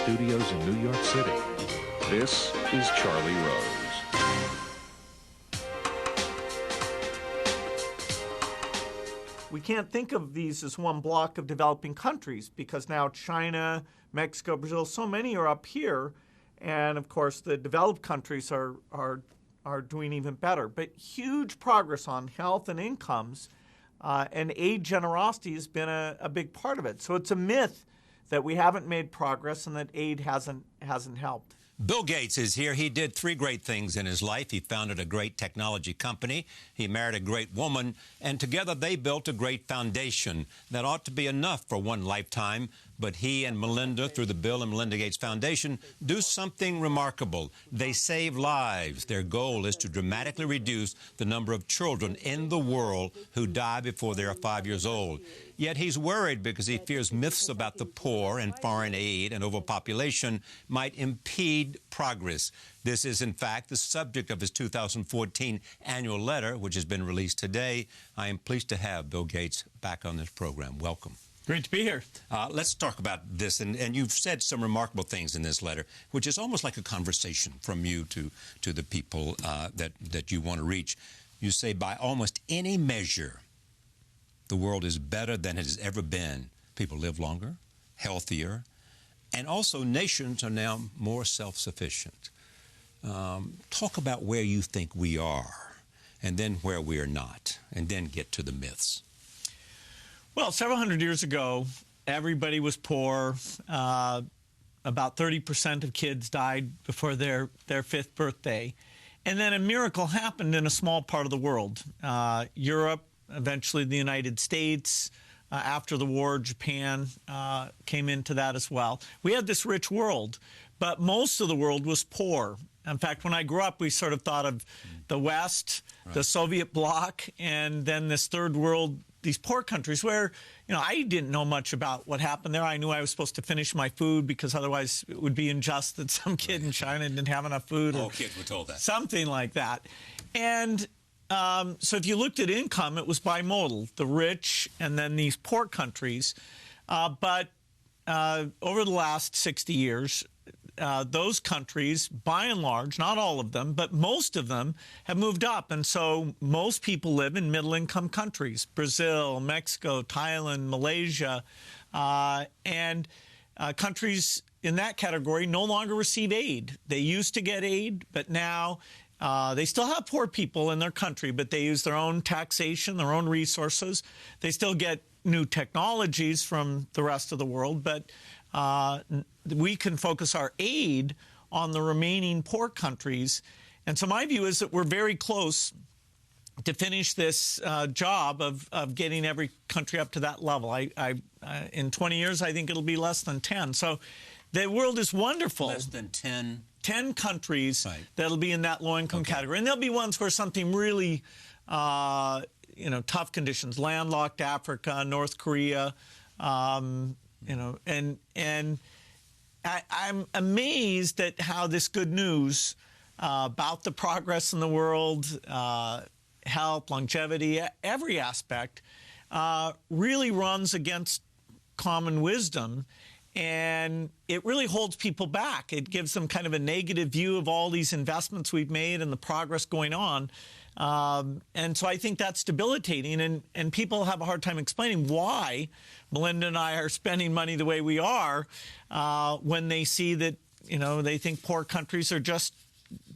studios in New York City. This is Charlie Rose. We can't think of these as one block of developing countries because now China, Mexico, Brazil, so many are up here. And of course, the developed countries are doing even better. But huge progress on health and incomes, and aid generosity has been a big part of it. So it's a myth that we haven't made progress and that aid hasn't helped. Bill Gates is here. He did three great things in his life. He founded a great technology company. He married a great woman. And together they built a great foundation that ought to be enough for one lifetime. But he and Melinda, through the Bill and Melinda Gates Foundation, do something remarkable. They save lives. Their goal is to dramatically reduce the number of children in the world who die before they are 5 years old. Yet he's worried because he fears myths about the poor and foreign aid and overpopulation might impede progress. This is, in fact, the subject of his 2014 annual letter, which has been released today. I am pleased to have Bill Gates back on this program. Welcome. Great to be here. Let's talk about this. And you've said some remarkable things in this letter, which is almost like a conversation from you to the people that you want to reach. You say, by almost any measure, the world is better than it has ever been. People live longer, healthier, and also nations are now more self-sufficient. Talk about where you think we are, and then where we are not, and then get to the myths. Well, several hundred years ago, everybody was poor. About 30% of kids died before their fifth birthday. And then a miracle happened in a small part of the world. Europe, eventually the United States. After the war, Japan came into that as well. We had this rich world, but most of the world was poor. In fact, when I grew up, we sort of thought of the West, the Soviet bloc, and then this third world, these poor countries where, I didn't know much about what happened there. I knew I was supposed to finish my food because otherwise it would be unjust that some kid in China didn't have enough food. All kids were told that. Something like that. And so if you looked at income, it was bimodal, the rich and then these poor countries. But over the last 60 years, those countries, by and large, not all of them, but most of them have moved up. And so most people live in middle-income countries, Brazil, Mexico, Thailand, Malaysia, and countries in that category no longer receive aid. They used to get aid, but now they still have poor people in their country, but they use their own taxation, their own resources. They still get new technologies from the rest of the world, but we can focus our aid on the remaining poor countries. And so my view is that we're very close to finish this job of getting every country up to that level. In 20 years, I think it'll be less than 10. So the world is wonderful. Less than 10? 10 countries that'll be in that low-income category. And there'll be ones where something really, tough conditions, landlocked Africa, North Korea, and I'm amazed at how this good news about the progress in the world, health, longevity, every aspect, really runs against common wisdom, and it really holds people back. It gives them kind of a negative view of all these investments we've made and the progress going on. And so I think that's debilitating, and people have a hard time explaining why Melinda and I are spending money the way we are when they see that, they think poor countries are just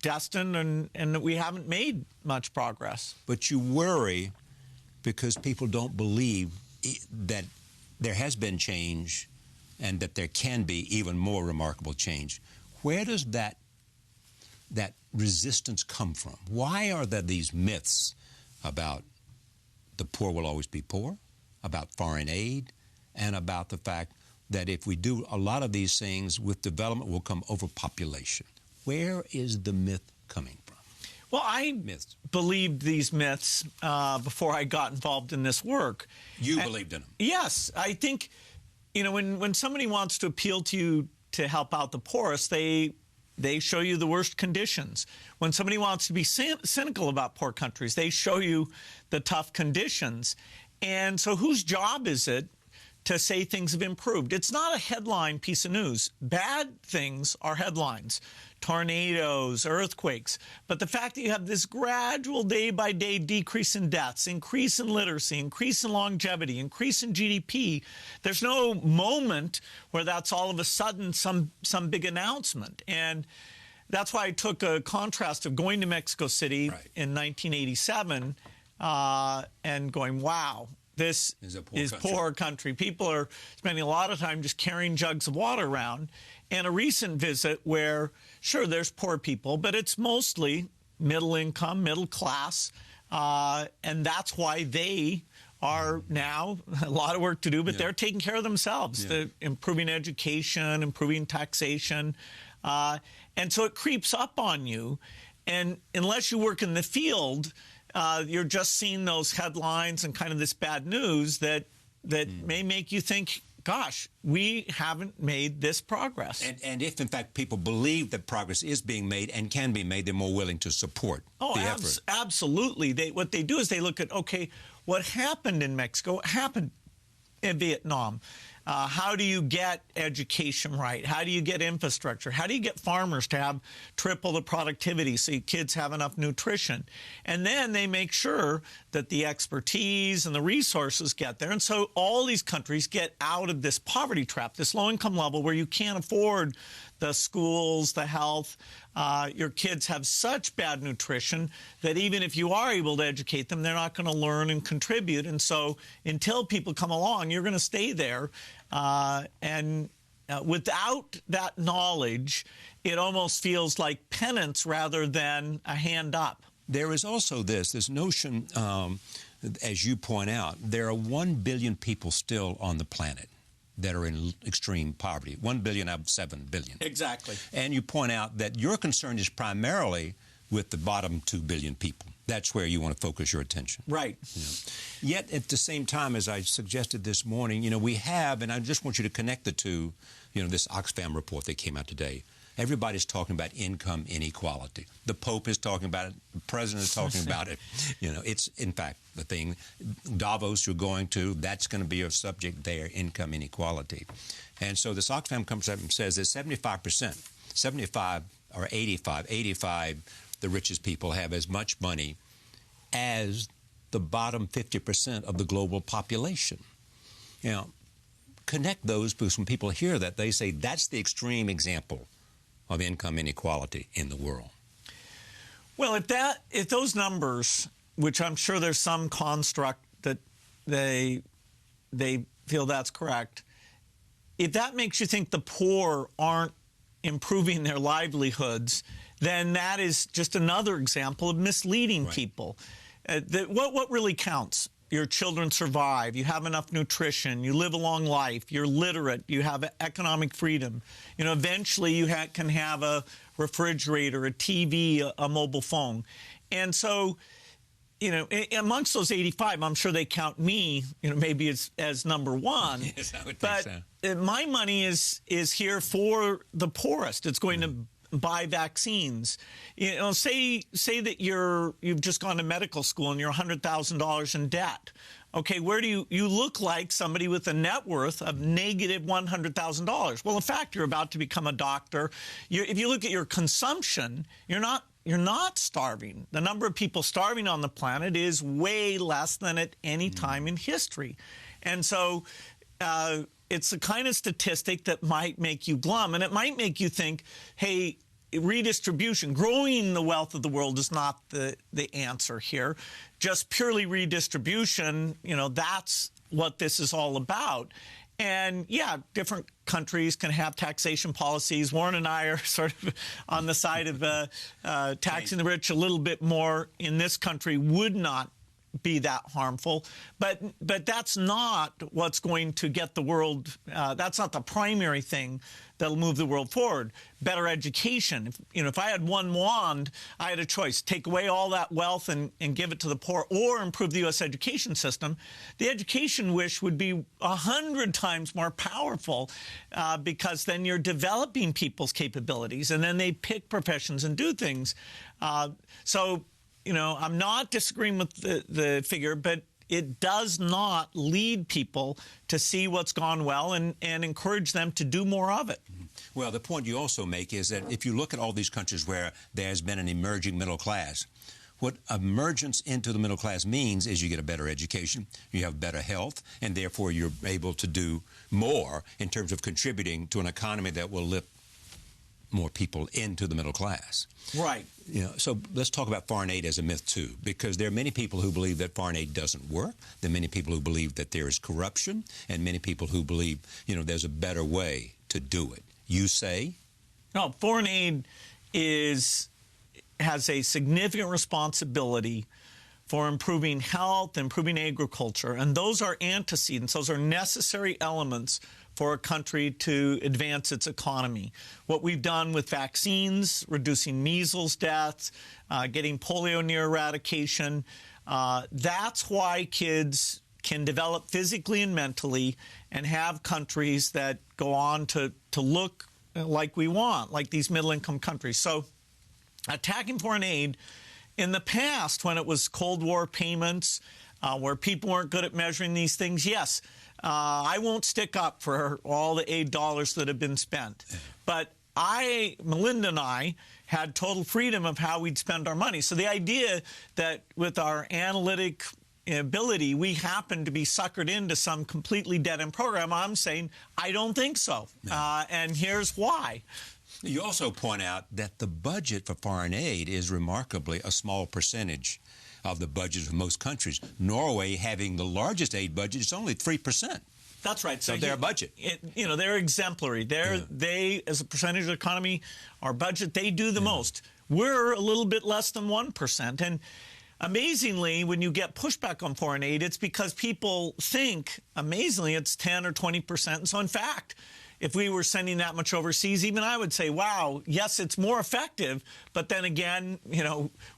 destined and that we haven't made much progress. But you worry because people don't believe that there has been change and that there can be even more remarkable change. Where does that resistance come from? Why are there these myths about the poor will always be poor, about foreign aid, and about the fact that if we do a lot of these things with development will come overpopulation? Where is the myth coming from? Well, I believed these myths before I got involved in this work. You believed in them? Yes. I think, when somebody wants to appeal to you to help out the poorest, they show you the worst conditions. When somebody wants to be cynical about poor countries, they show you the tough conditions. And so whose job is it to say things have improved. It's not a headline piece of news. Bad things are headlines. Tornadoes, earthquakes. But the fact that you have this gradual day-by-day decrease in deaths, increase in literacy, increase in longevity, increase in GDP, there's no moment where that's all of a sudden some big announcement. And that's why I took a contrast of going to Mexico City in 1987 and going, wow, this is poor country. People are spending a lot of time just carrying jugs of water around. And a recent visit where, sure, there's poor people, but it's mostly middle income, middle class. And that's why they are now a lot of work to do, but they're taking care of themselves. They're improving education, improving taxation. And so it creeps up on you. And unless you work in the field, you're just seeing those headlines and kind of this bad news that may make you think, gosh, we haven't made this progress. And if, in fact, people believe that progress is being made and can be made, they're more willing to support the effort. Absolutely. What they do is they look at, okay, what happened in Mexico, what happened in Vietnam? How do you get education right? How do you get infrastructure? How do you get farmers to have triple the productivity so your kids have enough nutrition? And then they make sure that the expertise and the resources get there. And so all these countries get out of this poverty trap, this low-income level where you can't afford the schools, the health. Your kids have such bad nutrition that even if you are able to educate them, they're not going to learn and contribute. And so until people come along, you're going to stay there. Without that knowledge, it almost feels like penance rather than a hand up. There is also this notion, as you point out, there are 1 billion people still on the planet that are in extreme poverty, 1 billion out of 7 billion. Exactly. And you point out that your concern is primarily with the bottom 2 billion people. That's where you want to focus your attention. Right. Yet at the same time, as I suggested this morning, we have, and I just want you to connect the two, this Oxfam report that came out today. Everybody's talking about income inequality. The Pope is talking about it. The President is talking about it. It's, in fact, the thing. Davos you're going to, that's going to be a subject there, income inequality. And so this Oxfam comes up and says that 75%, 75 or 85, the richest people have as much money as the bottom 50% of the global population. Connect those, because when people hear that, they say that's the extreme example of income inequality in the world. Well, if those numbers, which I'm sure there's some construct that they feel that's correct, if that makes you think the poor aren't improving their livelihoods, then that is just another example of misleading people. What really counts? Your children survive, you have enough nutrition, you live a long life, you're literate, you have economic freedom. Eventually you can have a refrigerator, a TV, a mobile phone. And so, amongst those 85, I'm sure they count me, maybe as number one. Yes, I would think so. My money is here for the poorest. It's going to buy vaccines. Say that you've just gone to medical school and you're $100,000 in debt. Okay, where do you look like somebody with a net worth of negative $100,000? Well, in fact, you're about to become a doctor. If you look at your consumption, you're not starving. The number of people starving on the planet is way less than at any time in history. And so it's the kind of statistic that might make you glum, and it might make you think, hey, redistribution, growing the wealth of the world is not the answer here. Just purely redistribution, that's what this is all about. And, yeah, different countries can have taxation policies. Warren and I are sort of on the side of taxing the rich a little bit more. In this country would not be that harmful, but that's not what's going to get the world. That's not the primary thing that'll move the world forward. Better education. If I had one wand, I had a choice: take away all that wealth and give it to the poor, or improve the U.S. education system. The education wish would be 100 times more powerful because then you're developing people's capabilities, and then they pick professions and do things. I'm not disagreeing with the figure, but it does not lead people to see what's gone well and encourage them to do more of it. Well, the point you also make is that if you look at all these countries where there's been an emerging middle class, what emergence into the middle class means is you get a better education, you have better health, and therefore you're able to do more in terms of contributing to an economy that will lift more people into the middle class. Right. You know, so let's talk about foreign aid as a myth, too, because there are many people who believe that foreign aid doesn't work. There are many people who believe that there is corruption, and many people who believe, you know, there's a better way to do it. You say? No, foreign aid has a significant responsibility for improving health, improving agriculture, and those are antecedents. Those are necessary elements for a country to advance its economy. What we've done with vaccines, reducing measles deaths, getting polio near eradication, that's why kids can develop physically and mentally and have countries that go on to look like we want, like these middle-income countries. So attacking foreign aid, in the past, when it was Cold War payments, where people weren't good at measuring these things, yes, I won't stick up for all the aid dollars that have been spent. But Melinda and I had total freedom of how we'd spend our money. So the idea that with our analytic ability, we happen to be suckered into some completely dead-end program, I'm saying I don't think so. No. And here's why. You also point out that the budget for foreign aid is remarkably a small percentage of the budget of most countries. Norway, having the largest aid budget, is only 3%. That's right. So their budget. They're exemplary. They, as a percentage of the economy, our budget, they do the most. We're a little bit less than 1%. And amazingly, when you get pushback on foreign aid, it's because people think, amazingly, it's 10 or 20%. And so, in fact, if we were sending that much overseas, even I would say, wow, yes, it's more effective. But then again,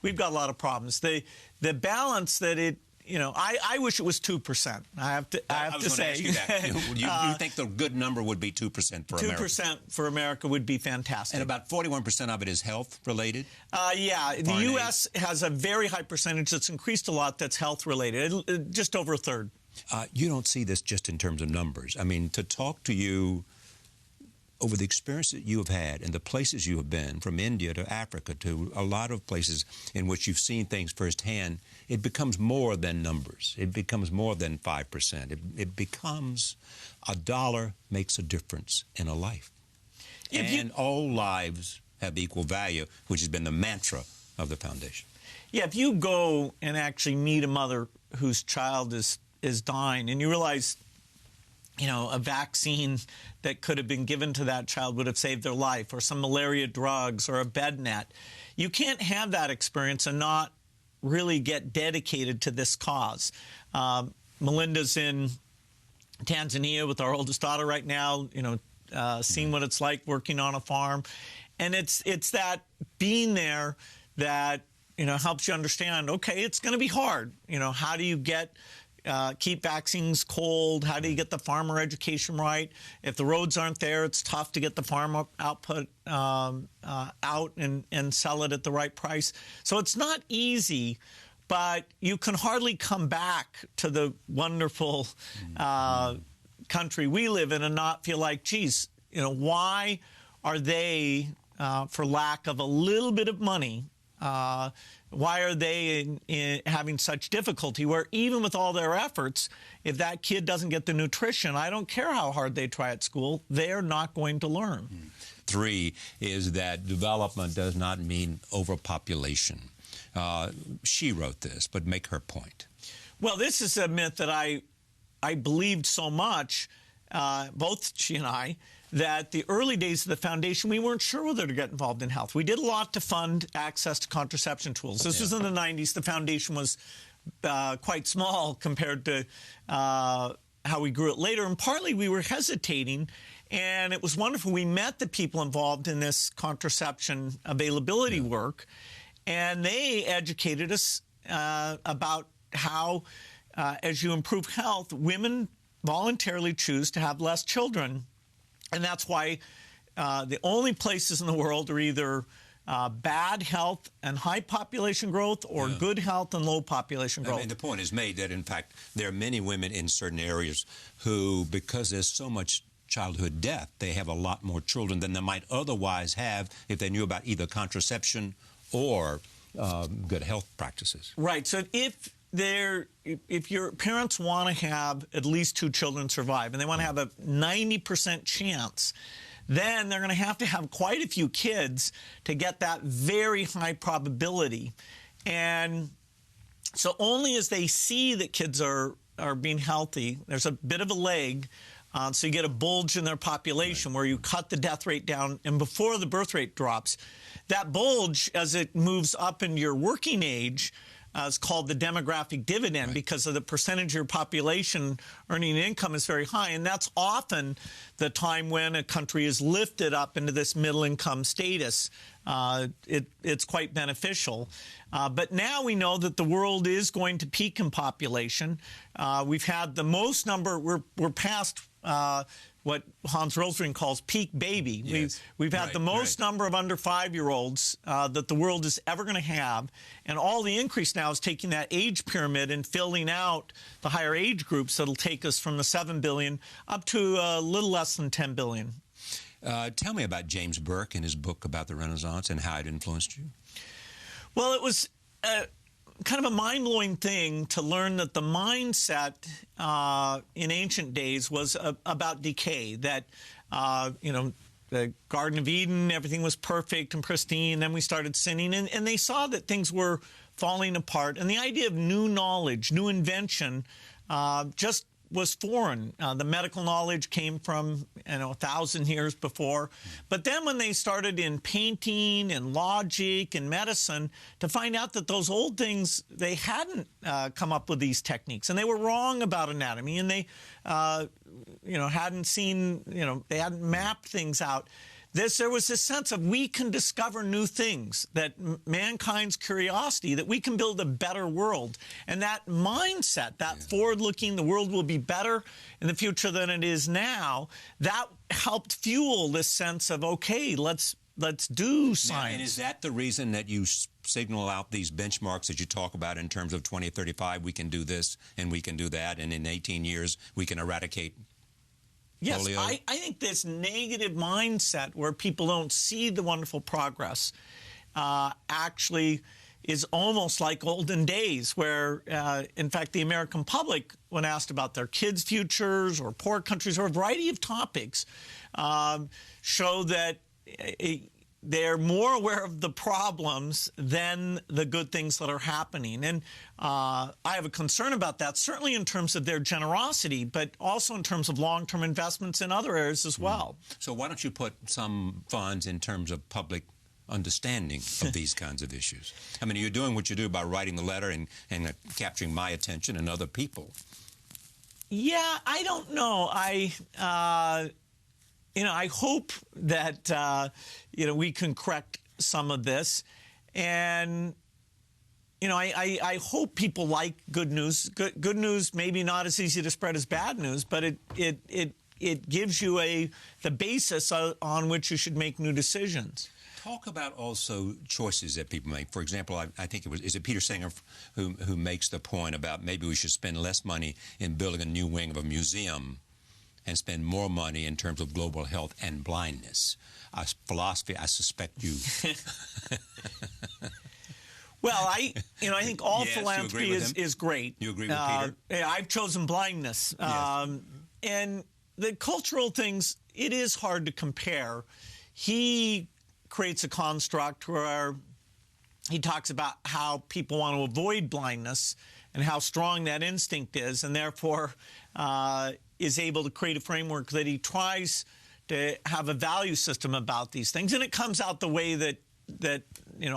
we've got a lot of problems. The balance that it, I wish it was 2%. I have to say. Ask you that. You think the good number would be 2% for America? 2% for America would be fantastic. And about 41% of it is health related? Yeah. The U.S. has a very high percentage that's increased a lot that's health related, just over a third. You don't see this just in terms of numbers. I mean, to talk to you over the experience that you have had and the places you have been, from India to Africa to a lot of places in which you've seen things firsthand, it becomes more than numbers. It becomes more than 5%. It becomes $1 makes a difference in a life. And all lives have equal value, which has been the mantra of the foundation. Yeah, if you go and actually meet a mother whose child is dying and you realize, a vaccine that could have been given to that child would have saved their life, or some malaria drugs, or a bed net. You can't have that experience and not really get dedicated to this cause. Melinda's in Tanzania with our oldest daughter right now, seeing what it's like working on a farm. And it's that being there that, helps you understand, okay, it's going to be hard. How do you keep vaccines cold? How do you get the farmer education right? If the roads aren't there, it's tough to get the farm output out and sell it at the right price. So it's not easy, but you can hardly come back to the wonderful country we live in and not feel like, geez, why are they, for lack of a little bit of money, why are they having such difficulty where even with all their efforts, if that kid doesn't get the nutrition, I don't care how hard they try at school, they're not going to learn. 3 is that development does not mean overpopulation. She wrote this, but make her point. Well, this is a myth that I believed so much, both she and I, that the early days of the foundation, we weren't sure whether to get involved in health. We did a lot to fund access to contraception tools. This was in the 90s. The foundation was quite small compared to how we grew it later. And partly we were hesitating, and it was wonderful. We met the people involved in this contraception availability work, and they educated us about how, as you improve health, women voluntarily choose to have less children. And that's why the only places in the world are either bad health and high population growth or good health and low population growth. I mean, the point is made that, in fact, there are many women in certain areas who, because there's so much childhood death, they have a lot more children than they might otherwise have if they knew about either contraception or good health practices. Right. So if your parents want to have at least 2 children survive, and they want to have a 90% chance, then they're going to have quite a few kids to get that very high probability. And so only as they see that kids are being healthy, there's a bit of a leg, so you get a bulge in their population where you cut the death rate down, and before the birth rate drops. That bulge, as it moves up into your working age, is called the demographic dividend because of the percentage of your population earning income is very high. And that's often the time when a country is lifted up into this middle income status. It's quite beneficial. But now we know that the world is going to peak in population. We've had the most number, we're past what Hans Rosling calls peak baby. Yes. We've had the most number of under 5-year-olds that the world is ever going to have, and all the increase now is taking that age pyramid and filling out the higher age groups that'll take us from the 7 billion up to a little less than 10 billion. Tell me about James Burke and his book about the Renaissance and how it influenced you. Well, it was kind of a mind-blowing thing to learn that the mindset in ancient days was about decay, that, the Garden of Eden, everything was perfect and pristine, then we started sinning, and they saw that things were falling apart. And the idea of new knowledge, new invention, just was foreign. The medical knowledge came from 1,000 years before. But then when they started in painting and logic and medicine, to find out that those old things, they hadn't come up with these techniques, and they were wrong about anatomy, and they hadn't seen, they hadn't mapped things out. There was this sense of we can discover new things, that mankind's curiosity, that we can build a better world. And that mindset, that forward-looking, the world will be better in the future than it is now, that helped fuel this sense of, okay, let's do science. Now, and is that the reason that you signal out these benchmarks that you talk about in terms of 2035, we can do this and we can do that, and in 18 years we can eradicate Yes, polio? I think this negative mindset where people don't see the wonderful progress actually is almost like olden days where, in fact, the American public, when asked about their kids' futures or poor countries or a variety of topics, show that they're more aware of the problems than the good things that are happening. And I have a concern about that, certainly in terms of their generosity, but also in terms of long-term investments in other areas as well. So why don't you put some funds in terms of public understanding of these kinds of issues? I mean, you're doing what you do by writing the letter and capturing my attention and other people. Yeah, I don't know. I hope that, we can correct some of this. And, I hope people like good news. Good news maybe not as easy to spread as bad news, but it gives you the basis on which you should make new decisions. Talk about also choices that people make. For example, I think is it Peter Singer who makes the point about maybe we should spend less money in building a new wing of a museum and spend more money in terms of global health and blindness. Philosophy, I suspect you. Well, I think all philanthropy is great. You agree with Peter? I've chosen blindness. Yes. And the cultural things, it is hard to compare. He creates a construct where he talks about how people want to avoid blindness and how strong that instinct is, and therefore is able to create a framework that he tries to have a value system about these things. And it comes out the way that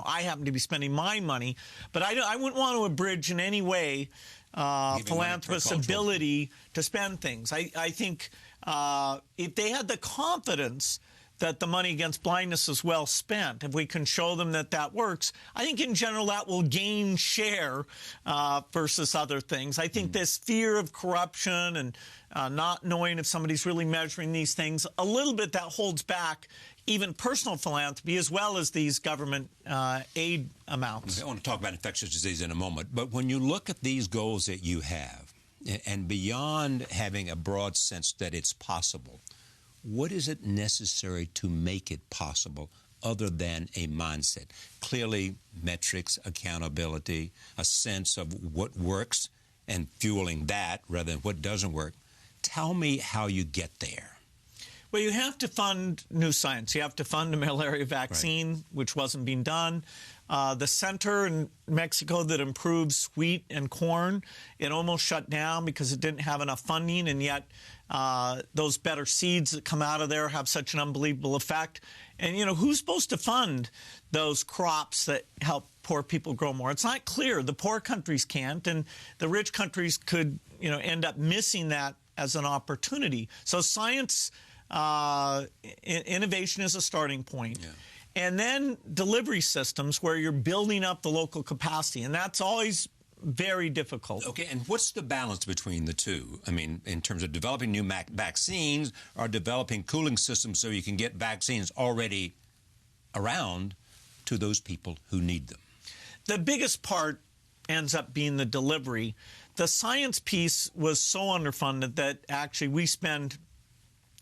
I happen to be spending my money. But I wouldn't want to abridge in any way philanthropists' ability to spend things. I think if they had the confidence that the money against blindness is well spent, if we can show them that works, I think in general that will gain share versus other things. I think this fear of corruption and not knowing if somebody's really measuring these things, a little bit that holds back even personal philanthropy as well as these government aid amounts. I want to talk about infectious disease in a moment, but when you look at these goals that you have, and beyond having a broad sense that it's possible, what is it necessary to make it possible other than a mindset? Clearly, metrics, accountability, a sense of what works and fueling that rather than what doesn't work. Tell me how you get there. Well, you have to fund new science. You have to fund a malaria vaccine, which wasn't being done. The center in Mexico that improves wheat and corn, it almost shut down because it didn't have enough funding, and yet those better seeds that come out of there have such an unbelievable effect. And, you know, who's supposed to fund those crops that help poor people grow more? It's not clear. The poor countries can't, and the rich countries could, you know, end up missing that as an opportunity. So science, innovation is a starting point. Yeah. And then delivery systems where you're building up the local capacity, and that's always very difficult. Okay, and what's the balance between the two? I mean, in terms of developing new vaccines or developing cooling systems so you can get vaccines already around to those people who need them? The biggest part ends up being the delivery. The science piece was so underfunded that actually we spend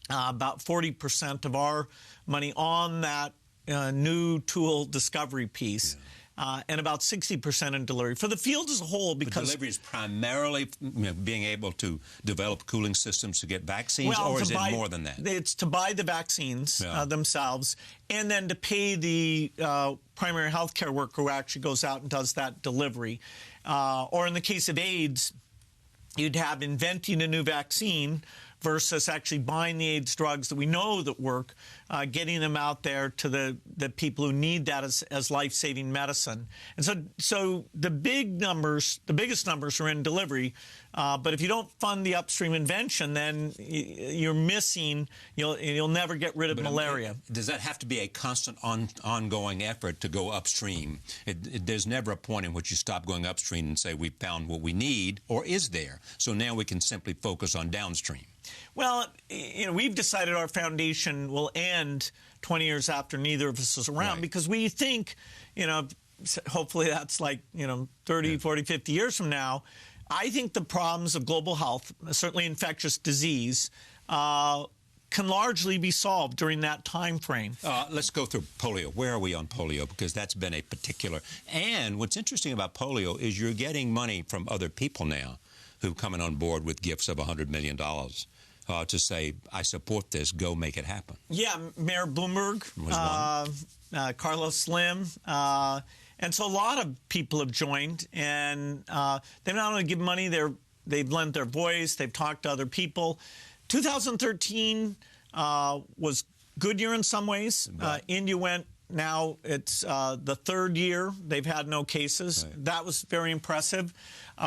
about 40% of our money on that new tool discovery piece. Yeah. And about 60% in delivery. For the field as a whole, because... But delivery is primarily being able to develop cooling systems to get vaccines, or is it more than that? It's to buy the vaccines themselves, and then to pay the primary health care worker who actually goes out and does that delivery. Or in the case of AIDS, you'd have inventing a new vaccine versus actually buying the AIDS drugs that we know that work, getting them out there to the people who need that as life-saving medicine. And so the biggest numbers are in delivery, but if you don't fund the upstream invention, then you're missing, you'll never get rid of malaria. Does that have to be a constant ongoing effort to go upstream? There's never a point in which you stop going upstream and say, we found what we need, or is there? So now we can simply focus on downstream. Well, you know, we've decided our foundation will end 20 years after neither of us is around because we think, you know, hopefully that's like, you know, 30, 40, 50 years from now. I think the problems of global health, certainly infectious disease, can largely be solved during that time frame. Let's go through polio. Where are we on polio? Because that's been a particular... And what's interesting about polio is you're getting money from other people now who've come on board with gifts of $100 million. To say, I support this, go make it happen. Yeah, Mayor Bloomberg, Carlos Slim, and so a lot of people have joined, and they not only give money, they've lent their voice, they've talked to other people. 2013 was a good year in some ways. India went, now it's the third year they've had no cases. Right. That was very impressive.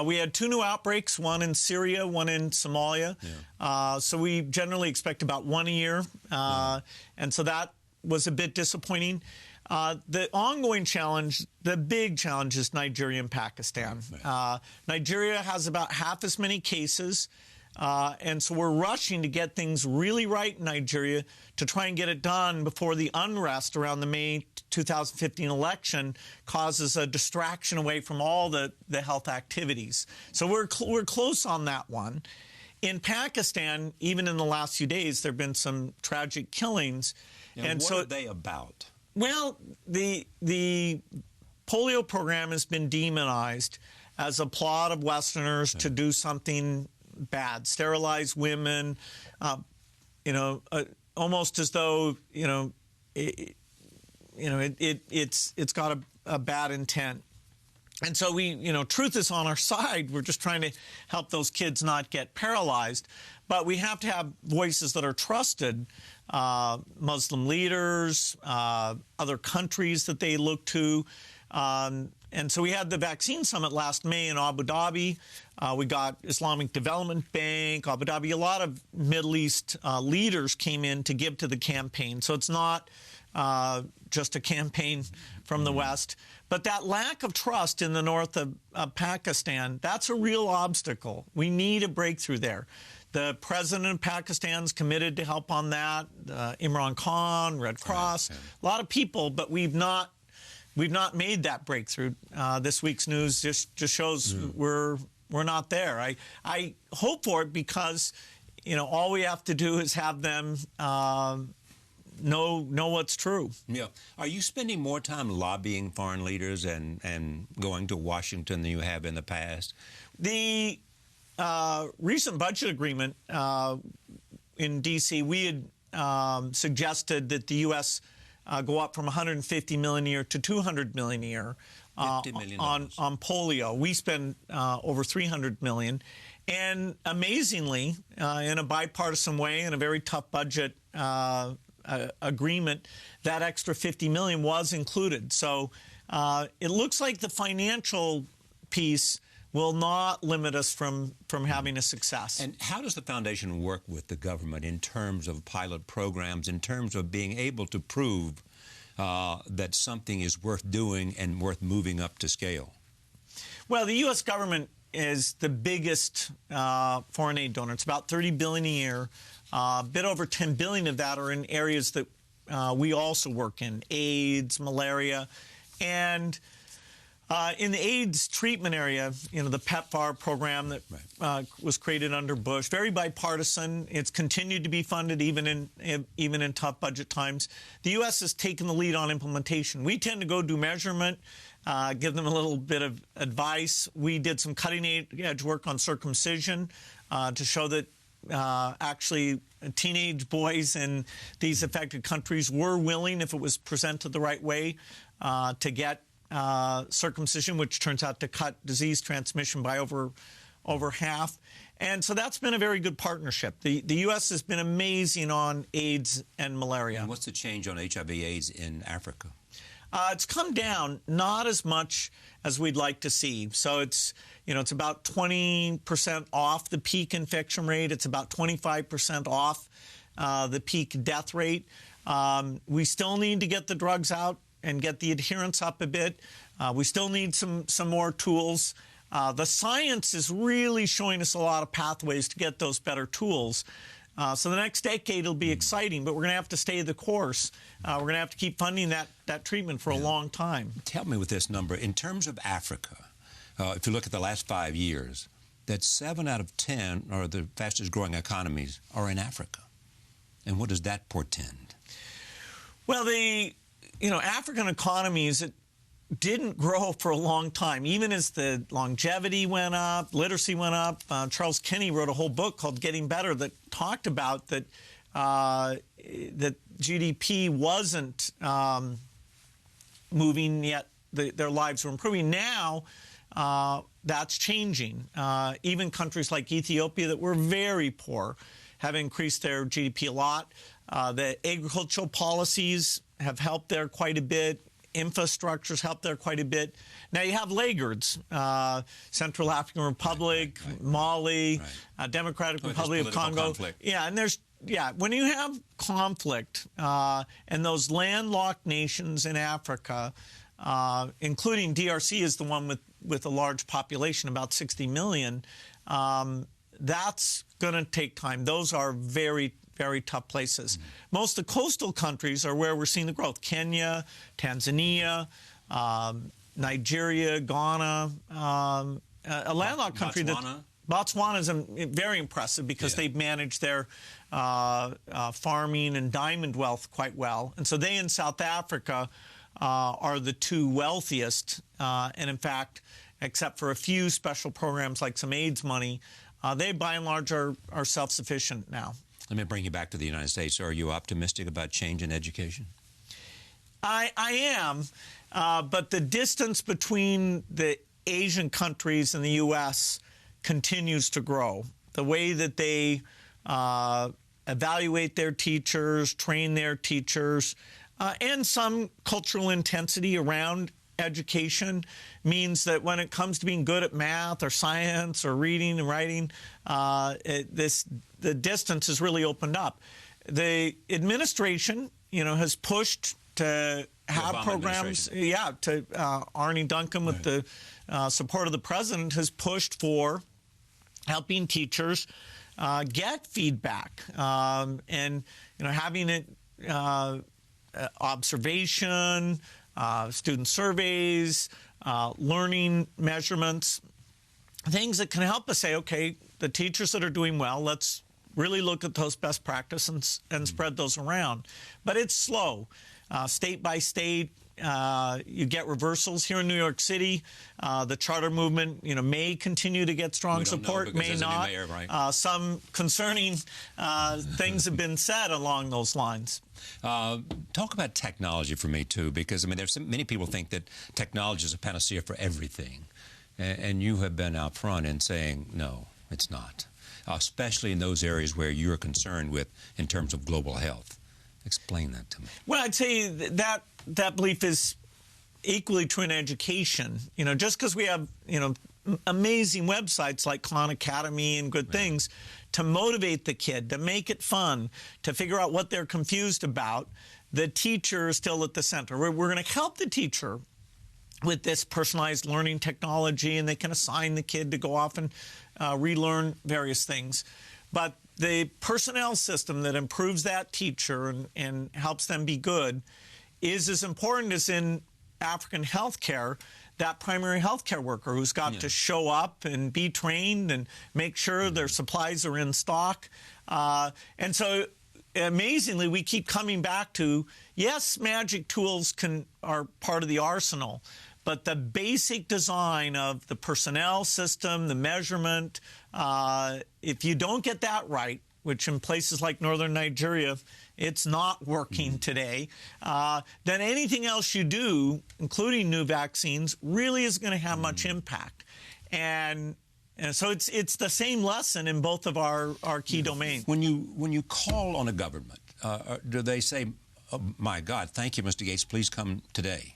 We had 2 new outbreaks, one in Syria, one in Somalia. Yeah. So we generally expect about 1 a year. And so that was a bit disappointing. The ongoing challenge, the big challenge is Nigeria and Pakistan. Right. Nigeria has about half as many cases. And so we're rushing to get things really right in Nigeria to try and get it done before the unrest around the May 2015 election causes a distraction away from all the health activities. So we're close on that one. In Pakistan, even in the last few days, there have been some tragic killings. And what are they about? Well, the polio program has been demonized as a plot of Westerners to do something bad, sterilize women, almost as though it's got a bad intent. And so truth is on our side. We're just trying to help those kids not get paralyzed. But we have to have voices that are trusted, Muslim leaders, other countries that they look to. And so we had the vaccine summit last May in Abu Dhabi. We got Islamic Development Bank, Abu Dhabi. A lot of Middle East leaders came in to give to the campaign. So it's not just a campaign from the West. But that lack of trust in the north of Pakistan, that's a real obstacle. We need a breakthrough there. The president of Pakistan's committed to help on that. Imran Khan, Red Cross, a lot of people, but we've not made that breakthrough. This week's news just shows we're not there. I hope for it because, all we have to do is have them know what's true. Yeah. Are you spending more time lobbying foreign leaders and going to Washington than you have in the past? The recent budget agreement in D.C., we had suggested that the U.S. Go up from $150 million a year to $200 million a year $50 million. on polio. We spend over $300 million. And amazingly, in a bipartisan way, in a very tough budget agreement, that extra $50 million was included. So it looks like the financial piece will not limit us from having a success. And how does the foundation work with the government in terms of pilot programs, in terms of being able to prove that something is worth doing and worth moving up to scale? Well, the U.S. government is the biggest foreign aid donor. It's about $30 billion a year. A bit over $10 billion of that are in areas that we also work in: AIDS, malaria, and in the AIDS treatment area, the PEPFAR program that was created under Bush, very bipartisan. It's continued to be funded even in tough budget times. The U.S. has taken the lead on implementation. We tend to go do measurement, give them a little bit of advice. We did some cutting-edge work on circumcision to show that actually teenage boys in these affected countries were willing, if it was presented the right way, to get circumcision, which turns out to cut disease transmission by over half. And so that's been a very good partnership. The U.S. has been amazing on AIDS and malaria. And what's the change on HIV/AIDS in Africa? It's come down, not as much as we'd like to see. So it's about 20% off the peak infection rate. It's about 25% off the peak death rate. We still need to get the drugs out and get the adherence up a bit. We still need some more tools. The science is really showing us a lot of pathways to get those better tools. So the next decade will be exciting, but we're going to have to stay the course. We're going to have to keep funding that treatment for a long time. Tell me with this number, in terms of Africa, if you look at the last 5 years, that 7 out of 10 or the fastest growing economies are in Africa. And what does that portend? Well, the African economies didn't grow for a long time, even as the longevity went up, literacy went up. Charles Kinney wrote a whole book called Getting Better that talked about that GDP wasn't moving yet. Their lives were improving. Now that's changing. Even countries like Ethiopia that were very poor have increased their GDP a lot. The agricultural policies have helped there quite a bit. Infrastructure's helped there quite a bit. Now you have laggards, Central African Republic, Mali, Democratic Republic of Congo. Conflict. Yeah, and when you have conflict and those landlocked nations in Africa, including DRC is the one with a large population, about 60 million, that's going to take time. Those are very, very tough places. Most of the coastal countries are where we're seeing the growth. Kenya, Tanzania, Nigeria, Ghana, a landlocked country. Botswana is very impressive because they've managed their farming and diamond wealth quite well. And so they and South Africa are the two wealthiest. And in fact, except for a few special programs like some AIDS money, they by and large are self-sufficient now. Let me bring you back to the United States. Are you optimistic about change in education? I am, but the distance between the Asian countries and the U.S. continues to grow. The way that they evaluate their teachers, train their teachers, and some cultural intensity around education means that when it comes to being good at math or science or reading and writing, the distance has really opened up. The administration, has pushed to have programs. Yeah, Arne Duncan with the support of the president has pushed for helping teachers get feedback, and having it observation, student surveys, learning measurements, things that can help us say, okay, the teachers that are doing well, let's really look at those best practices and spread those around. But it's slow. State by state, you get reversals. Here in New York City, the charter movement, may continue to get strong support, may not. Mayor, right? Some concerning things have been said along those lines. Talk about technology for me, too, because, there's many people think that technology is a panacea for everything. And you have been out front in saying, no, it's not, especially in those areas where you're concerned with in terms of global health. Explain that to me. Well, I'd say that belief is equally true in education. Just because we have, amazing websites like Khan Academy and good things to motivate the kid, to make it fun, to figure out what they're confused about, the teacher is still at the center. We're going to help the teacher with this personalized learning technology, and they can assign the kid to go off and relearn various things. But the personnel system that improves that teacher and helps them be good is as important as in African healthcare, that primary healthcare worker who's got to show up and be trained and make sure their supplies are in stock. And so amazingly, we keep coming back to, yes, magic tools are part of the arsenal, but the basic design of the personnel system, the measurement, if you don't get that right, which in places like northern Nigeria, it's not working today, then anything else you do, including new vaccines, really is going to have much impact. And so it's the same lesson in both of our key domains. When you call on a government, do they say, oh, my God, thank you, Mr. Gates, please come today?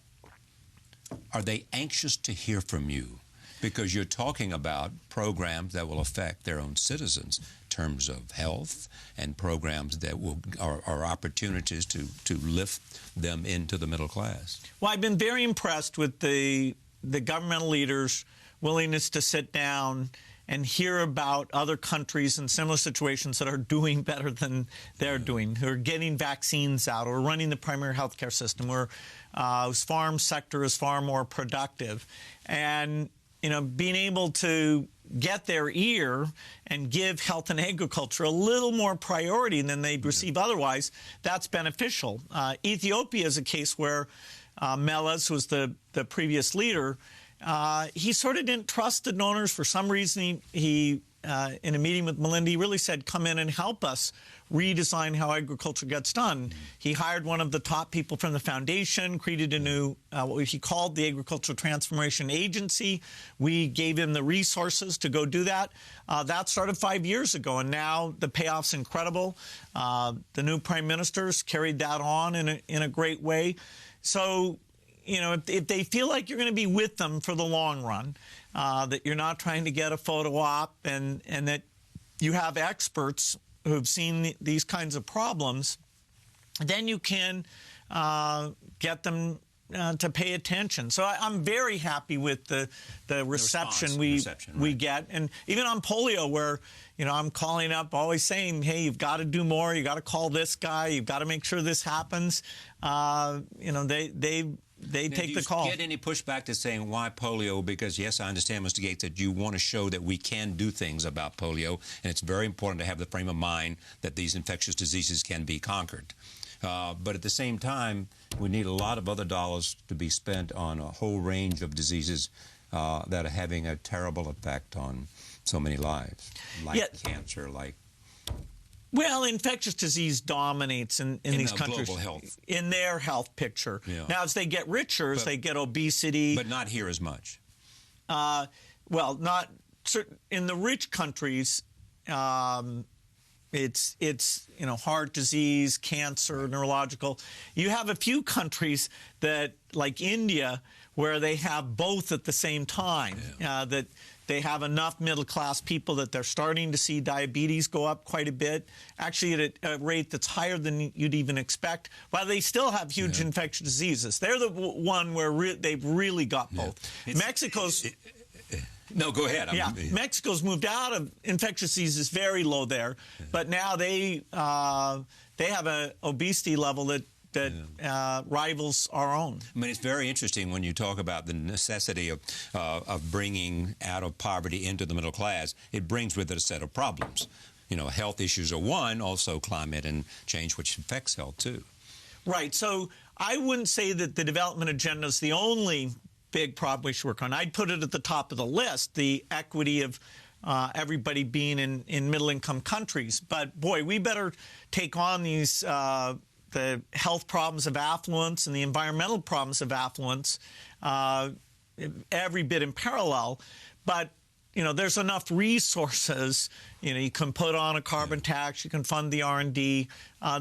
Are they anxious to hear from you? Because you're talking about programs that will affect their own citizens in terms of health and programs that are opportunities to lift them into the middle class. Well, I've been very impressed with the governmental leaders' willingness to sit down and hear about other countries in similar situations that are doing better than they're doing, who are getting vaccines out or running the primary health care system, where whose farm sector is far more productive. And being able to get their ear and give health and agriculture a little more priority than they'd receive otherwise, that's beneficial. Ethiopia is a case where Meles, who was the previous leader, he sort of didn't trust the donors. For some reason, he in a meeting with Melinda, he really said, come in and help us redesign how agriculture gets done. He hired one of the top people from the foundation, created a new, what he called the Agricultural Transformation Agency. We gave him the resources to go do that. That started 5 years ago, and now the payoff's incredible. The new prime minister's carried that on in a great way. So, if they feel like you're going to be with them for the long run, that you're not trying to get a photo op, and that you have experts who've seen these kinds of problems, then you can get them to pay attention. So I'm very happy with the reception we get. And even on polio, where I'm calling up, always saying, hey, you've got to do more. You got to call this guy. You've got to make sure this happens. They take the call. Do you get any pushback to saying why polio? Because, yes, I understand, Mr. Gates, that you want to show that we can do things about polio, and it's very important to have the frame of mind that these infectious diseases can be conquered. But at the same time, we need a lot of other dollars to be spent on a whole range of diseases that are having a terrible effect on so many lives, like cancer, like... Well, infectious disease dominates in these countries. Global health. In their health picture. Yeah. Now, as they get richer, as they get obesity. But not here as much. Well, not in the rich countries. It's heart disease, cancer, neurological. You have a few countries that, like India, where they have both at the same time. That they have enough middle-class people that they're starting to see diabetes go up quite a bit, actually at a rate that's higher than you'd even expect, while they still have huge infectious diseases. They're the one where they've really got both. Mexico's... No, go ahead. Mexico's moved out of infectious diseases very low there, but now they have an obesity level that rivals our own. I mean, it's very interesting when you talk about the necessity of bringing out of poverty into the middle class. It brings with it a set of problems. You know, health issues are one, also climate and change, which affects health too. Right. So I wouldn't say that the development agenda is the only big problem we should work on. I'd put it at the top of the list, the equity of everybody being in middle-income countries. But, boy, we better take on these the health problems of affluence and the environmental problems of affluence every bit in parallel. But, you know, there's enough resources. You know, you can put on a carbon tax, you can fund the R&D.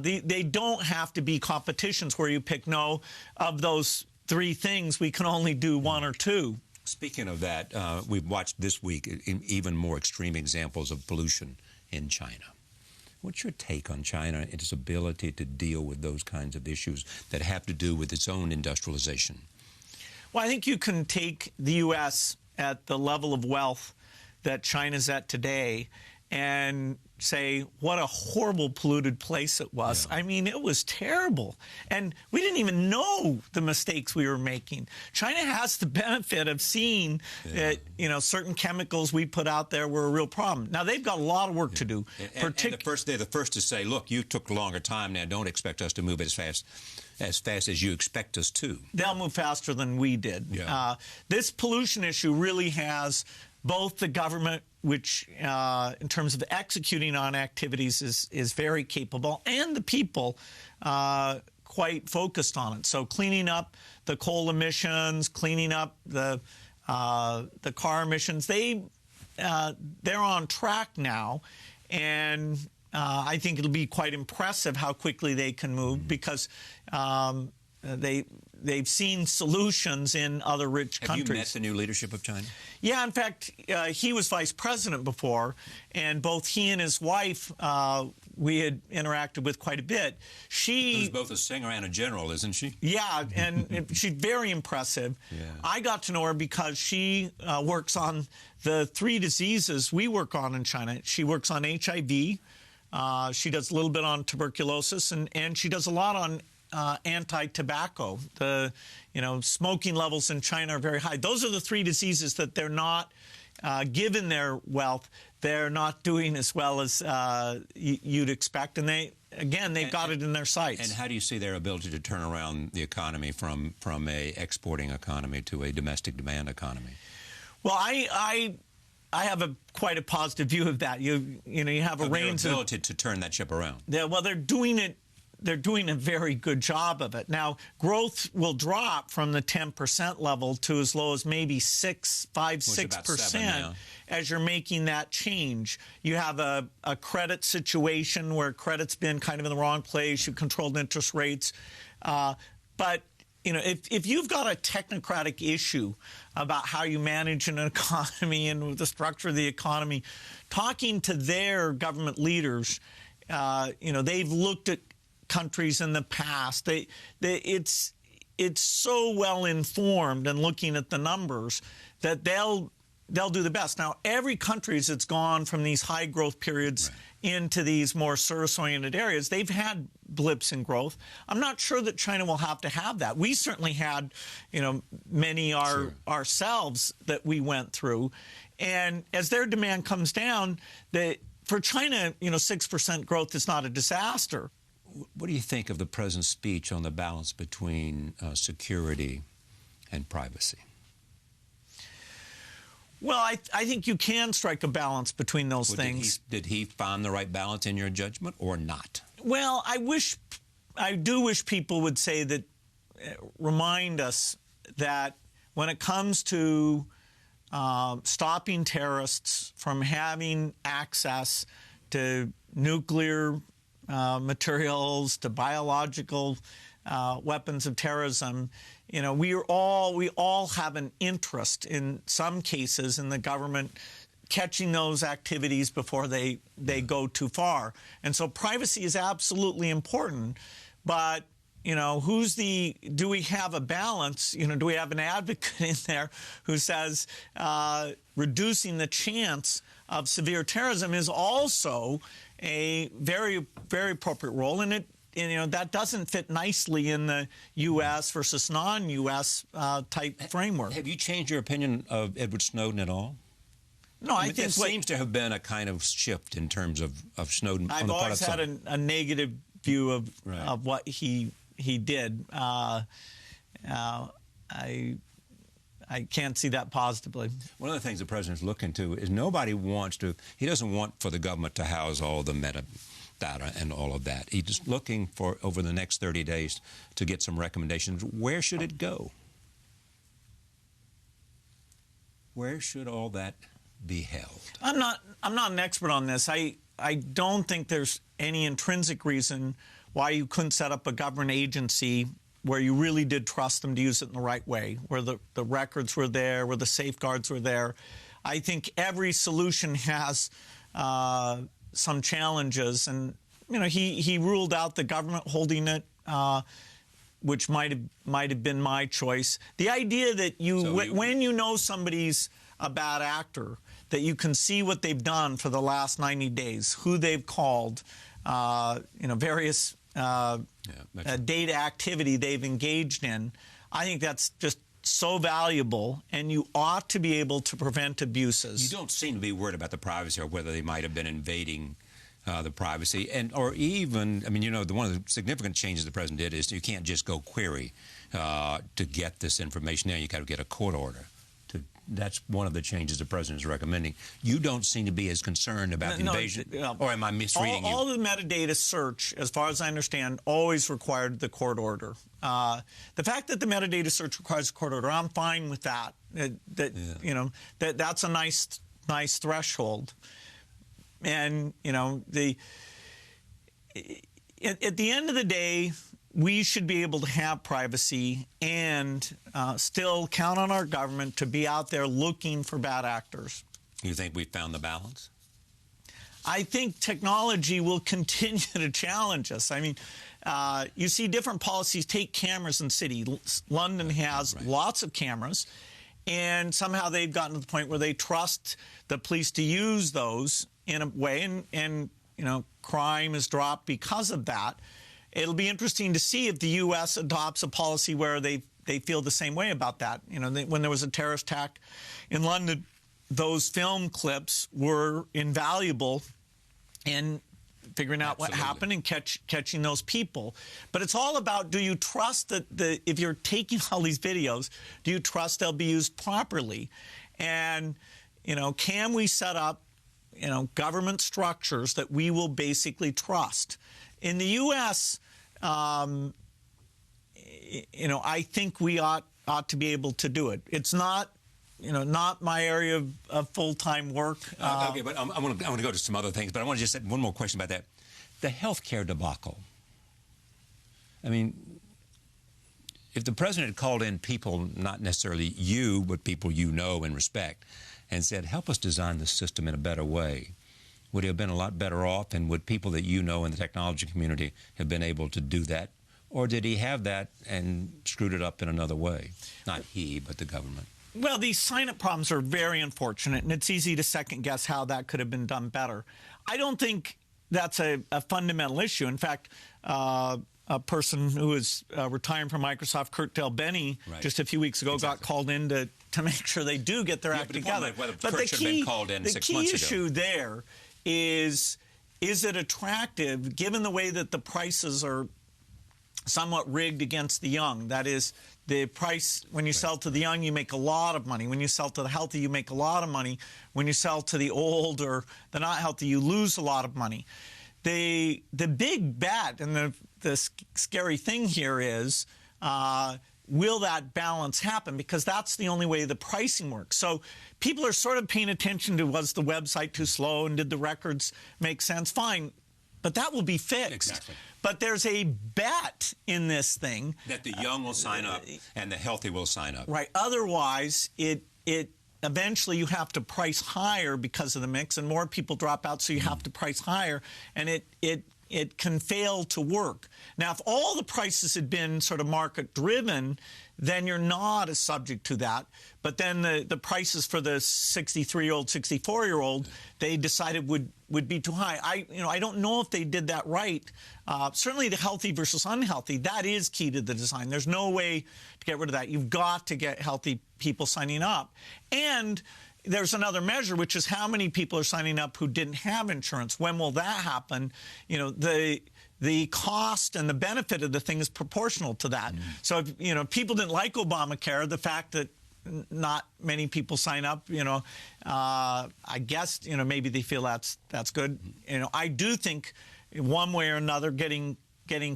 They don't have to be competitions where you pick no of those three things. We can only do one or two. Speaking of that, we've watched this week even more extreme examples of pollution in China. What's your take on China and its ability to deal with those kinds of issues that have to do with its own industrialization? Well, I think you can take the U.S. at the level of wealth that China's at today and say what a horrible polluted place it was. Yeah. I mean, it was terrible. And we didn't even know the mistakes we were making. China has the benefit of seeing that, you know, certain chemicals we put out there were a real problem. Now, they've got a lot of work to do. And they're the first to say, look, you took a longer time now. Don't expect us to move as fast as you expect us to. They'll move faster than we did. Yeah. This pollution issue really has both the government, which in terms of executing on activities is very capable, and the people quite focused on it. So cleaning up the coal emissions, cleaning up the car emissions, they're on track now, and I think it'll be quite impressive how quickly they can move because they've seen solutions in other rich countries. Have you met the new leadership of China? Yeah, in fact, he was vice president before, and both he and his wife we had interacted with quite a bit. She's both a singer and a general, isn't she? Yeah, and she's very impressive. Yeah. I got to know her because she works on the three diseases we work on in China. She works on HIV. She does a little bit on tuberculosis, and she does a lot on anti-tobacco. The smoking levels in China are very high. Those are the three diseases that they're not, given their wealth, they're not doing as well as you'd expect. And they've got it in their sights. And how do you see their ability to turn around the economy from a exporting economy to a domestic demand economy? Well, I have quite a positive view of that. You have a range of their ability to turn that ship around. Well, they're doing it. They're doing a very good job of it. Now, growth will drop from the 10% level to as low as maybe 6% as you're making that change. You have a credit situation where credit's been kind of in the wrong place. You've controlled interest rates. But if you've got a technocratic issue about how you manage an economy and the structure of the economy, talking to their government leaders, they've looked at countries in the past. It's so well informed and looking at the numbers that they'll do the best. Now, every country that's gone from these high growth periods into these more service-oriented areas, they've had blips in growth. I'm not sure that China will have to have that. We certainly had, many ourselves that we went through. And as their demand comes down, for China, 6% growth is not a disaster. What do you think of the president's speech on the balance between security and privacy? Well, I think you can strike a balance between those things. Did he find the right balance in your judgment or not? Well, I do wish people would say that, remind us that when it comes to stopping terrorists from having access to nuclear materials, to biological weapons of terrorism, we all have an interest in some cases in the government catching those activities before they go too far. And so privacy is absolutely important, but do we have a balance? Do we have an advocate in there who says reducing the chance of severe terrorism is also a very, very appropriate role, and that doesn't fit nicely in the U.S. versus non-U.S. Type framework. Have you changed your opinion of Edward Snowden at all? No, I think there seems to have been a kind of shift in terms of Snowden. I've always had a negative view of what he did. I can't see that positively. One of the things the president's looking to is he doesn't want for the government to house all the metadata and all of that. He's just looking for, over the next 30 days, to get some recommendations. Where should it go? Where should all that be held? I'm not an expert on this. I don't think there's any intrinsic reason why you couldn't set up a government agency where you really did trust them to use it in the right way, where the records were there, where the safeguards were there. I think every solution has some challenges, and he ruled out the government holding it, which might have been my choice. The idea that when you know somebody's a bad actor, that you can see what they've done for the last 90 days, who they've called, various data activity they've engaged in. I think that's just so valuable, and you ought to be able to prevent abuses. You don't seem to be worried about the privacy or whether they might have been invading the privacy, or even, one of the significant changes the president did is you can't just go query to get this information. Now you got to get a court order. That's one of the changes the president is recommending. You don't seem to be as concerned about the invasion, or am I misreading you? All the metadata search, as far as I understand, always required the court order. The fact that the metadata search requires a court order, I'm fine with that. That's a nice threshold. And at the end of the day, we should be able to have privacy and still count on our government to be out there looking for bad actors. You think we've found the balance? I think technology will continue to challenge us. You see different policies take cameras in cities. London has lots of cameras, and somehow they've gotten to the point where they trust the police to use those in a way, and crime has dropped because of that. It'll be interesting to see if the U.S. adopts a policy where they feel the same way about that. When there was a terrorist attack in London, those film clips were invaluable in figuring out what happened and catching those people. But it's all about, do you trust that if you're taking all these videos, do you trust they'll be used properly? And, can we set up, government structures that we will basically trust? In the U.S., I think we ought to be able to do it. It's not, not my area of full-time work. Okay, but I want to go to some other things, but I want to just say one more question about that. The healthcare debacle. If the president had called in people, not necessarily you, but people you know and respect, and said, help us design the system in a better way, would he have been a lot better off, and would people that you know in the technology community have been able to do that? Or did he have that and screwed it up in another way? Not he, but the government. Well, these sign-up problems are very unfortunate, and it's easy to second-guess how that could have been done better. I don't think that's a fundamental issue. In fact, a person who is retiring from Microsoft, Kurt Del Benny, just a few weeks ago, got called in to make sure they do get their act together. But the key issue there is it attractive, given the way that the prices are somewhat rigged against the young? That is, the price, when you sell to the young, you make a lot of money. When you sell to the healthy, you make a lot of money. When you sell to the old or the not healthy, you lose a lot of money. The big bet and the scary thing here is, will that balance happen? Because that's the only way the pricing works. So people are sort of paying attention to, was the website too slow and did the records make sense? Fine, but that will be fixed. Exactly. But there's a bet in this thing. That the young will sign up and the healthy will sign up. Right. Otherwise, it eventually you have to price higher because of the mix, and more people drop out, so you have to price higher. And it it can fail to work. Now, if all the prices had been sort of market-driven, then you're not as subject to that. But then the prices for the 63-year-old, 64-year-old, they decided would be too high. I don't know if they did that right. Certainly the healthy versus unhealthy, that is key to the design. There's no way to get rid of that. You've got to get healthy people signing up. And there's another measure, which is how many people are signing up who didn't have insurance. When will that happen? The cost and the benefit of the thing is proportional to that. So if people didn't like Obamacare, the fact that not many people sign up, I guess maybe they feel that's good. I do think one way or another getting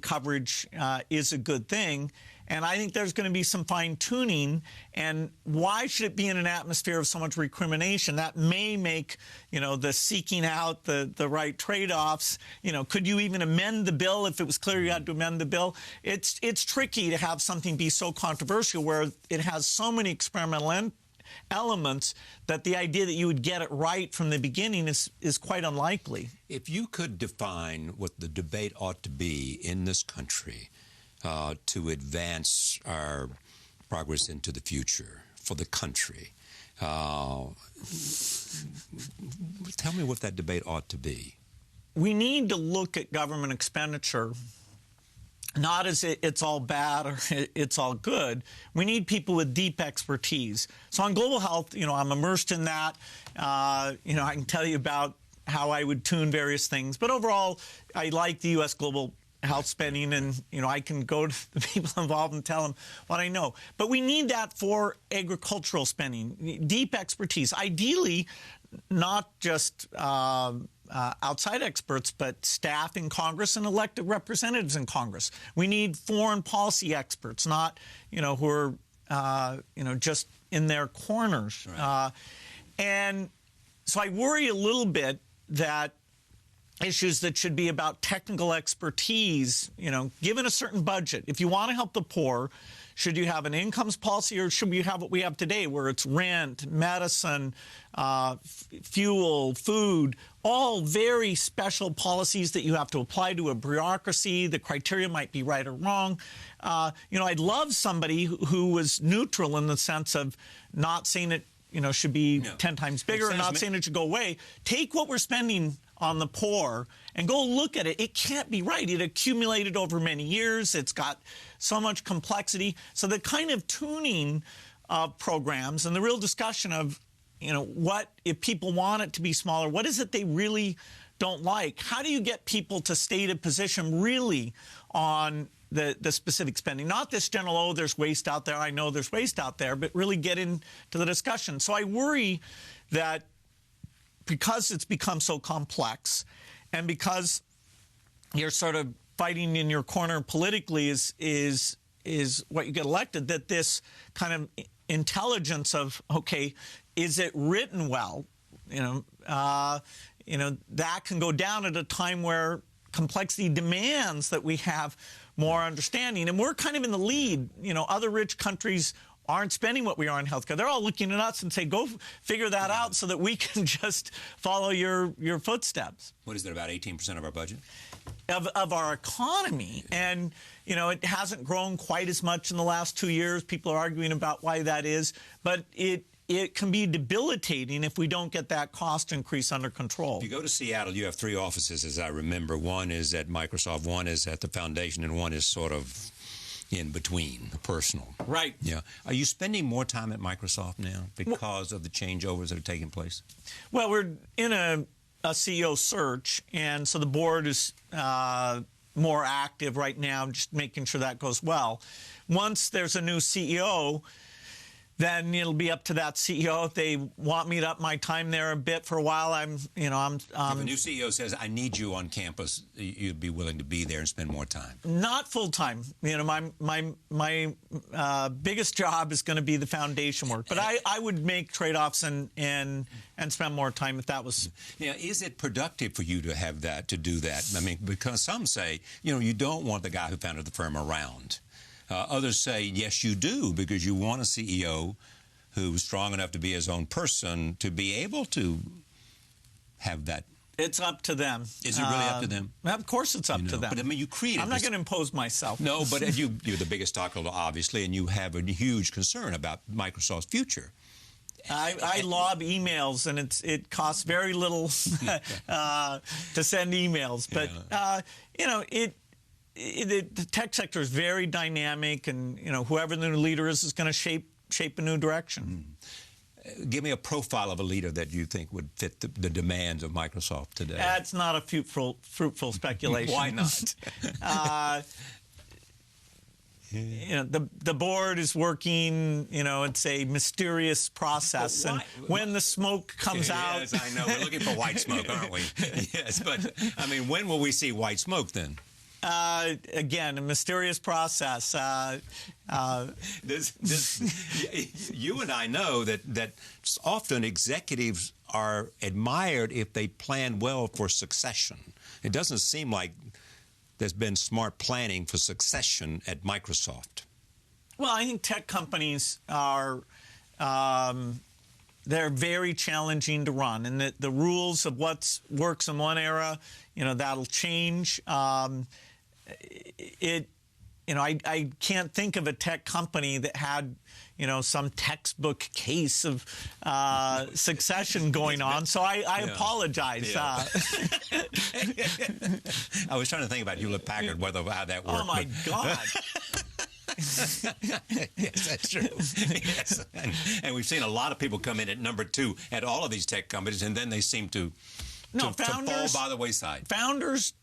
coverage is a good thing. And I think there's going to be some fine-tuning. And why should it be in an atmosphere of so much recrimination? That may make, the seeking out the right trade-offs. Could you even amend the bill if it was clear you had to amend the bill? It's tricky to have something be so controversial where it has so many experimental elements that the idea that you would get it right from the beginning is quite unlikely. If you could define what the debate ought to be in this country to advance our progress into the future for the country, tell me what that debate ought to be. We need to look at government expenditure not as it's all bad or it's all good. We need people with deep expertise. So on global health, I'm immersed in that. I can tell you about how I would tune various things. But overall, I like the U.S. global health spending, and I can go to the people involved and tell them what I know. But we need that for agricultural spending, deep expertise. Ideally, not just outside experts, but staff in Congress and elected representatives in Congress. We need foreign policy experts, not who are just in their corners. Right. And so I worry a little bit that issues that should be about technical expertise, given a certain budget. If you want to help the poor, should you have an incomes policy, or should you have what we have today, where it's rent, medicine, fuel, food, all very special policies that you have to apply to a bureaucracy? The criteria might be right or wrong. I'd love somebody who was neutral in the sense of not saying it, should be 10 times bigger, and not saying it should go away. Take what we're spending on the poor and go look at it. It can't be right. It accumulated over many years. It's got so much complexity. So the kind of tuning of programs and the real discussion of, what if people want it to be smaller, what is it they really don't like? How do you get people to state a position really on the specific spending? Not this general, there's waste out there. I know there's waste out there, but really get into the discussion. So I worry that because it's become so complex, and because you're sort of fighting in your corner politically is what you get elected, that this kind of intelligence of, okay, is it written well? That can go down at a time where complexity demands that we have more understanding. And we're kind of in the lead. Other rich countries aren't spending what we are in healthcare. They're all looking at us and say, go figure that out so that we can just follow your footsteps. What is that, about 18% of our budget? Of our economy. And, it hasn't grown quite as much in the last 2 years. People are arguing about why that is. But it can be debilitating if we don't get that cost increase under control. If you go to Seattle, you have 3 offices, as I remember. One is at Microsoft, one is at the foundation, and one is sort of in between, personal. Right. Yeah. Are you spending more time at Microsoft now because of the changeovers that are taking place? Well, we're in a CEO search, and so the board is more active right now, just making sure that goes well. Once there's a new CEO, then it'll be up to that CEO. If they want me to up my time there a bit for a while, if a new CEO says, I need you on campus, you'd be willing to be there and spend more time? Not full time. My biggest job is going to be the foundation work. But I would make trade-offs and spend more time if that was. Yeah, is it productive for you to have that, to do that? I mean, because some say, you don't want the guy who founded the firm around. Others say, yes, you do, because you want a CEO who's strong enough to be his own person to be able to have that It's up to them. Is it really up to them? Of course it's up to them. But I mean, you created I'm not this- going to impose myself. No, but you're the biggest stockholder, obviously, and you have a huge concern about Microsoft's future. I lob emails, and it costs very little to send emails. But you know, the tech sector is very dynamic, and you know, whoever the new leader is going to shape a new direction. Give me a profile of a leader that you think would fit the demands of Microsoft today. That's not a fruitful speculation. Why not? You know, the board is working. You know, it's a mysterious process, and when the smoke comes out, Yes, I know. We're looking for white smoke, aren't we? Yes, but I mean, when will we see white smoke then? again, a mysterious process. You and I know that often executives are admired if they plan well for succession. It doesn't seem like there's been smart planning for succession at Microsoft. Well, I think tech companies are they're very challenging to run, and the rules of what works in one era, that'll change. I can't think of a tech company that had, some textbook case of succession going on. So I apologize. Yeah. I was trying to think about Hewlett Packard, how that worked. Oh my God. Yes, that's true. Yes. And we've seen a lot of people come in at number 2 at all of these tech companies, and then they seem to fall by the wayside. Founders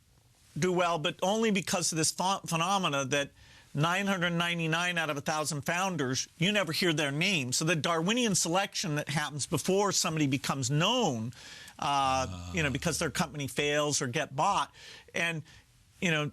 do well, but only because of this phenomena that 999 out of 1,000 founders, you never hear their name. So the Darwinian selection that happens before somebody becomes known, because their company fails or get bought. And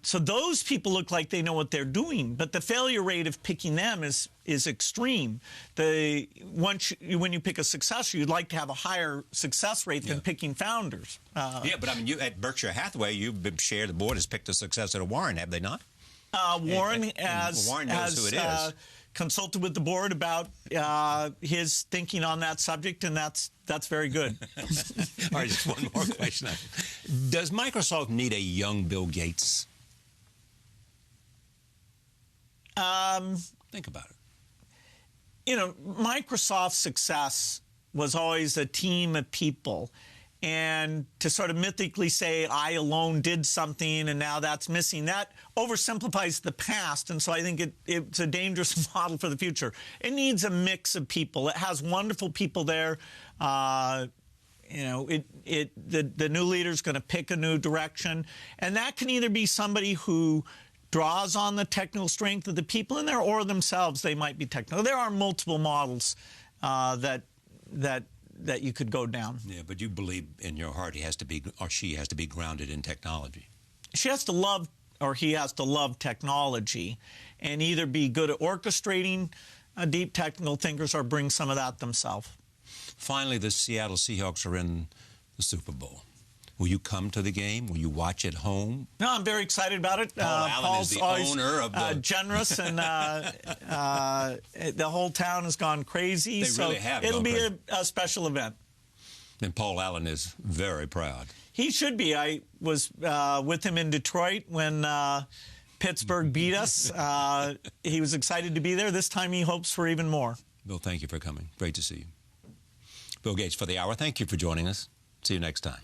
so those people look like they know what they're doing, but the failure rate of picking them is extreme. When you pick a successor, you'd like to have a higher success rate than picking founders. But I mean, you at Berkshire Hathaway, you've been the board has picked a successor to Warren, have they not? Warren Warren knows who it is. Consulted with the board about his thinking on that subject, and that's very good. All right, just one more question. Does Microsoft need a young Bill Gates? Think about it. Microsoft's success was always a team of people. And to sort of mythically say, I alone did something and now that's missing, that oversimplifies the past. And so I think it's a dangerous model for the future. It needs a mix of people. It has wonderful people there. The new leader's going to pick a new direction. And that can either be somebody who draws on the technical strength of the people in there, or themselves, they might be technical. There are multiple models that you could go down. Yeah, but you believe in your heart he has to be, or she has to be, grounded in technology. She has to love, or he has to love technology, and either be good at orchestrating deep technical thinkers or bring some of that themselves. Finally, the Seattle Seahawks are in the Super Bowl. Will you come to the game? Will you watch at home? No, I'm very excited about it. Paul Allen is the owner of the... generous, and the whole town has gone crazy. They really have. It'll be a special event. And Paul Allen is very proud. He should be. I was with him in Detroit when Pittsburgh beat us. He was excited to be there. This time he hopes for even more. Bill, thank you for coming. Great to see you. Bill Gates for the Hour. Thank you for joining us. See you next time.